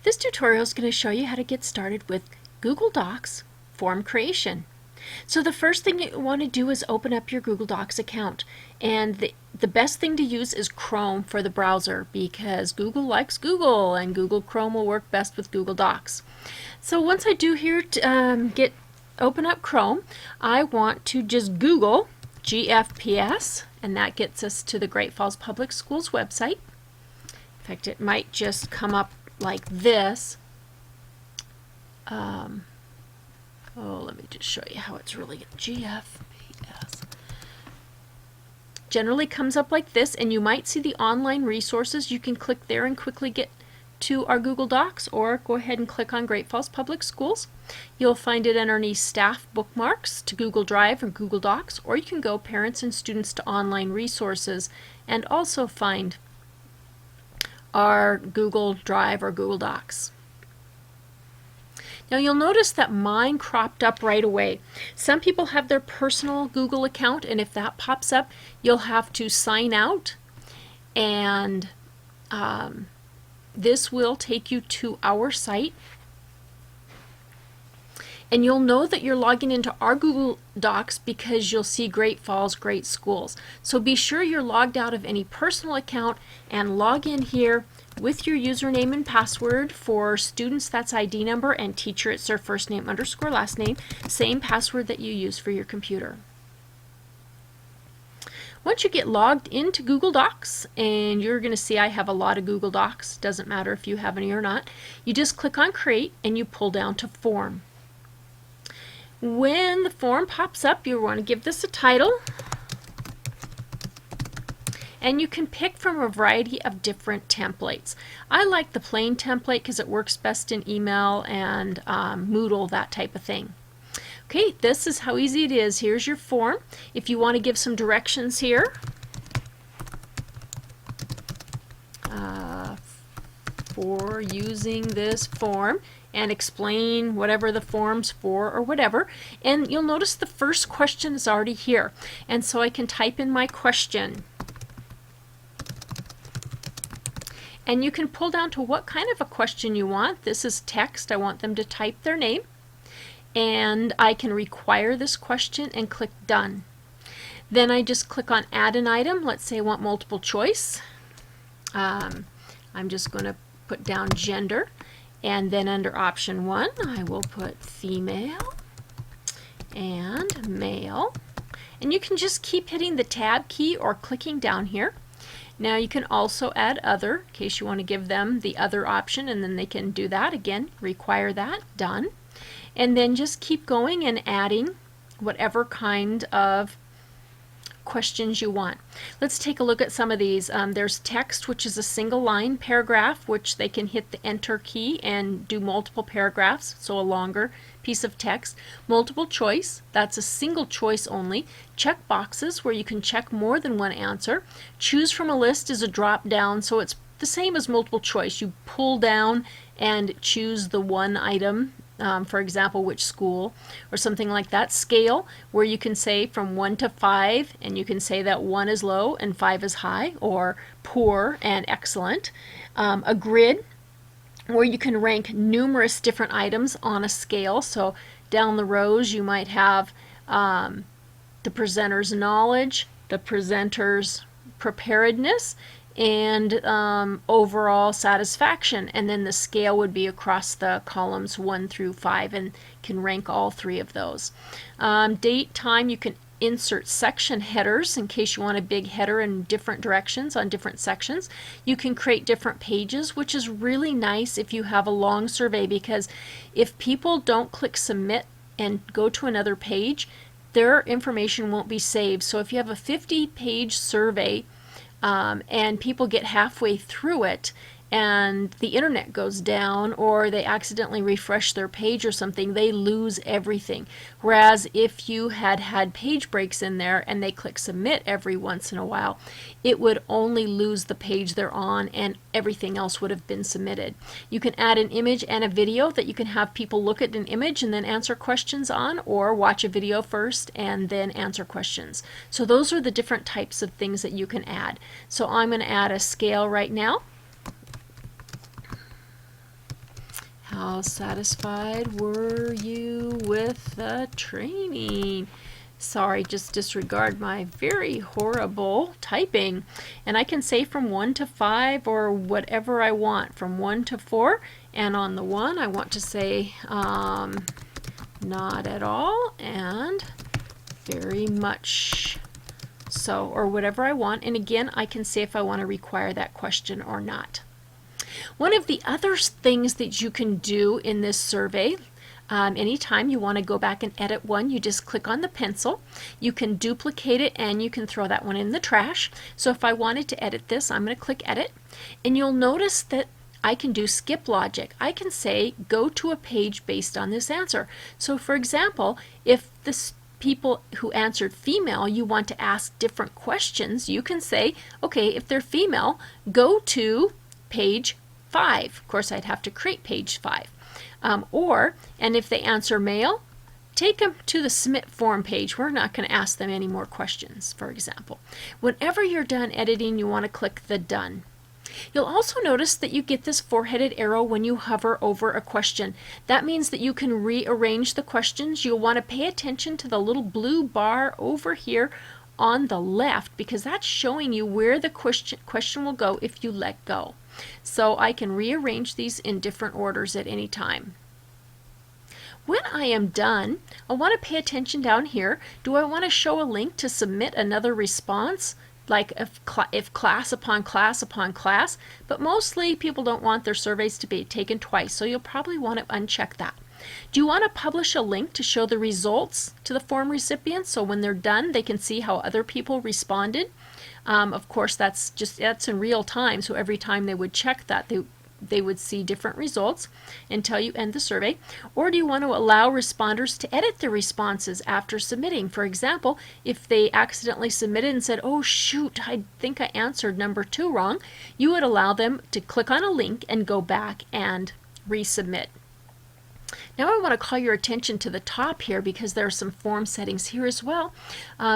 This tutorial is going to show you how to get started with Google Docs form creation. So the first thing you want to do is open up your Google Docs account, and the best thing to use is Chrome for the browser because Google likes Google and Google Chrome will work best with Google Docs. So once I do here to open up Chrome, I want to just Google GFPS, and that gets us to the Great Falls Public Schools website. In fact, it might just come up like this. Let me just show you how it's really GFPS. Generally comes up like this, and you might see the online resources. You can click there and quickly get to our Google Docs, or go ahead and click on Great Falls Public Schools. You'll find it underneath Staff Bookmarks to Google Drive or Google Docs, or you can go Parents and Students to Online Resources and also find our Google Drive or Google Docs. Now you'll notice that mine cropped up right away. Some people have their personal Google account, and if that pops up, you'll have to sign out, and this will take you to our site. And you'll know that you're logging into our Google Docs because you'll see Great Falls Great Schools. So be sure you're logged out of any personal account and log in here with your username and password. For students, that's ID number, and teacher, it's their first name underscore last name, same password that you use for your computer. Once you get logged into Google Docs, and you're going to see I have a lot of Google Docs, doesn't matter if you have any or not, you just click on Create and you pull down to Form. When the form pops up, you want to give this a title, and you can pick from a variety of different templates. I like the plain template because it works best in email and Moodle, that type of thing. Okay, this is how easy it is. Here's your form. If you want to give some directions here, for using this form, and explain whatever the form's for or whatever. And you'll notice the first question is already here. And so I can type in my question. And you can pull down to what kind of a question you want. This is text. I want them to type their name. And I can require this question and click Done. Then I just click on Add an Item. Let's say I want multiple choice. I'm just going to put down gender. And then under option 1, I will put female and male. And you can just keep hitting the tab key or clicking down here. Now you can also add other, in case you want to give them the other option, and then they can do that. Again, require that, done. And then just keep going and adding whatever kind of questions you want. Let's take a look at some of these. There's text, which is a single line. Paragraph, which they can hit the enter key and do multiple paragraphs, so a longer piece of text. Multiple choice, that's a single choice only. Check boxes, where you can check more than one answer. Choose from a list is a drop down, so it's the same as multiple choice. You pull down and choose the one item. For example, which school or something like that. Scale, where you can say from 1 to 5, and you can say that 1 is low and 5 is high, or poor and excellent. A grid, where you can rank numerous different items on a scale. So down the rows you might have the presenter's knowledge, the presenter's preparedness, and overall satisfaction, and then the scale would be across the columns 1 through 5 and can rank all 3 of those. Date, time, you can insert section headers in case you want a big header in different directions on different sections. You can create different pages, which is really nice if you have a long survey, because if people don't click submit and go to another page, their information won't be saved. So if you have a 50-page survey, and people get halfway through it and the internet goes down, or they accidentally refresh their page or something, they lose everything. Whereas if you had page breaks in there and they click submit every once in a while, it would only lose the page they're on and everything else would have been submitted. You can add an image and a video that you can have people look at an image and then answer questions on, or watch a video first and then answer questions. So those are the different types of things that you can add. So I'm going to add a scale right now. How satisfied were you with the training? Sorry, just disregard my very horrible typing. And I can say from 1 to 5 or whatever I want, from 1 to 4. And on the 1, I want to say not at all and very much so, or whatever I want. And again, I can say if I want to require that question or not. One of the other things that you can do in this survey, anytime you want to go back and edit one, you just click on the pencil. You can duplicate it and you can throw that one in the trash. So if I wanted to edit this, I'm going to click edit, and you'll notice that I can do skip logic. I can say go to a page based on this answer. So for example, if this people who answered female, you want to ask different questions, you can say, okay, if they're female, go to page 5. Of course, I'd have to create page 5. And if they answer male, take them to the submit form page. We're not going to ask them any more questions, for example. Whenever you're done editing, you want to click the done. You'll also notice that you get this four-headed arrow when you hover over a question. That means that you can rearrange the questions. You'll want to pay attention to the little blue bar over here on the left, because that's showing you where the question will go if you let go. So I can rearrange these in different orders at any time. When I am done, I want to pay attention down here. Do I want to show a link to submit another response? Like if class upon class upon class, but mostly people don't want their surveys to be taken twice, so you'll probably want to uncheck that. Do you want to publish a link to show the results to the form recipients, so when they're done they can see how other people responded? Of course, that's in real time, so every time they would check that, they would see different results until you end the survey. Or do you want to allow responders to edit their responses after submitting? For example, if they accidentally submitted and said, oh shoot, I think I answered number 2 wrong, you would allow them to click on a link and go back and resubmit. Now I want to call your attention to the top here, because there are some form settings here as well.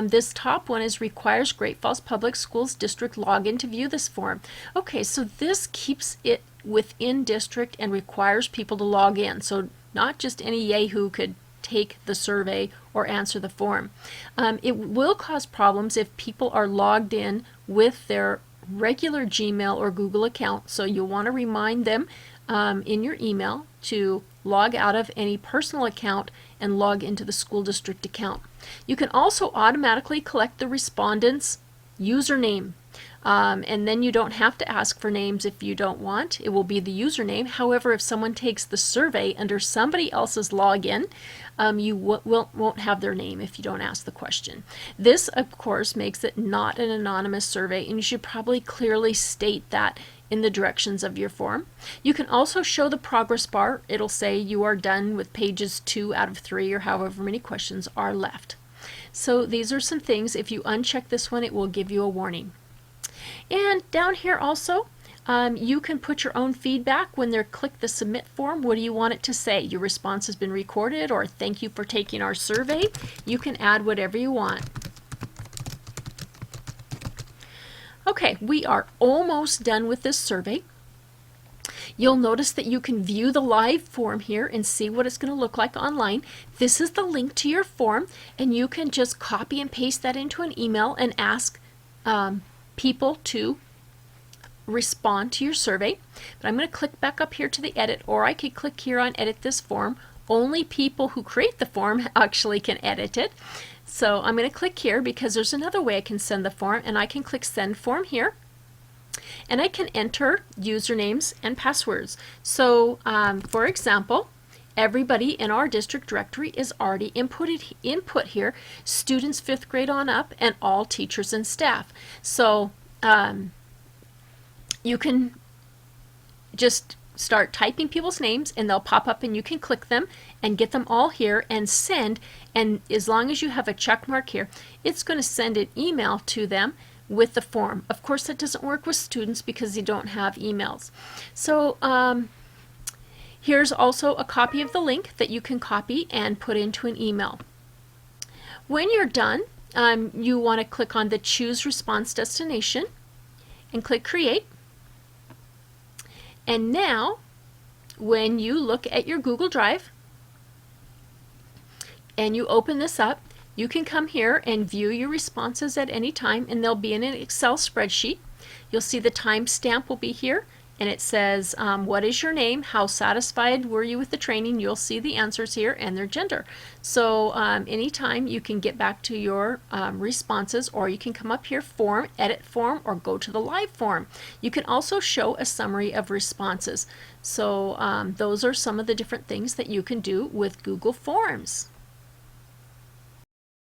This top one requires Great Falls Public Schools district login to view this form. Okay, so this keeps it within district and requires people to log in. So not just any yahoo could take the survey or answer the form. It will cause problems if people are logged in with their regular Gmail or Google account, so you'll want to remind them in your email to log out of any personal account and log into the school district account. You can also automatically collect the respondent's username, and then you don't have to ask for names if you don't want. It will be the username. However, if someone takes the survey under somebody else's login, you won't have their name if you don't ask the question. This, of course, makes it not an anonymous survey, and you should probably clearly state that in the directions of your form. You can also show the progress bar. It'll say you are done with pages 2 out of 3, or however many questions are left. So these are some things. If you uncheck this one, it will give you a warning. And down here also, you can put your own feedback when they click the submit form. What do you want it to say? Your response has been recorded, or thank you for taking our survey. You can add whatever you want. Okay, we are almost done with this survey. You'll notice that you can view the live form here and see what it's going to look like online. This is the link to your form, and you can just copy and paste that into an email and ask people to respond to your survey. But I'm going to click back up here to the edit, or I could click here on edit this form. Only people who create the form actually can edit it. So I'm going to click here because there's another way I can send the form, and I can click send form here, and I can enter usernames and passwords. So for example, everybody in our district directory is already input here, students 5th grade on up and all teachers and staff. So you can just start typing people's names and they'll pop up, and you can click them and get them all here and send. And as long as you have a check mark here, it's going to send an email to them with the form. Of course, that doesn't work with students because they don't have emails. So here's also a copy of the link that you can copy and put into an email. When you're done, you want to click on the choose response destination and click create. And now when you look at your Google Drive and you open this up, you can come here and view your responses at any time, and they'll be in an Excel spreadsheet. You'll see the timestamp will be here, and it says what is your name, how satisfied were you with the training. You'll see the answers here and their gender. So anytime you can get back to your responses, or you can come up here, form, edit form, or go to the live form. You can also show a summary of responses. So those are some of the different things that you can do with Google Forms.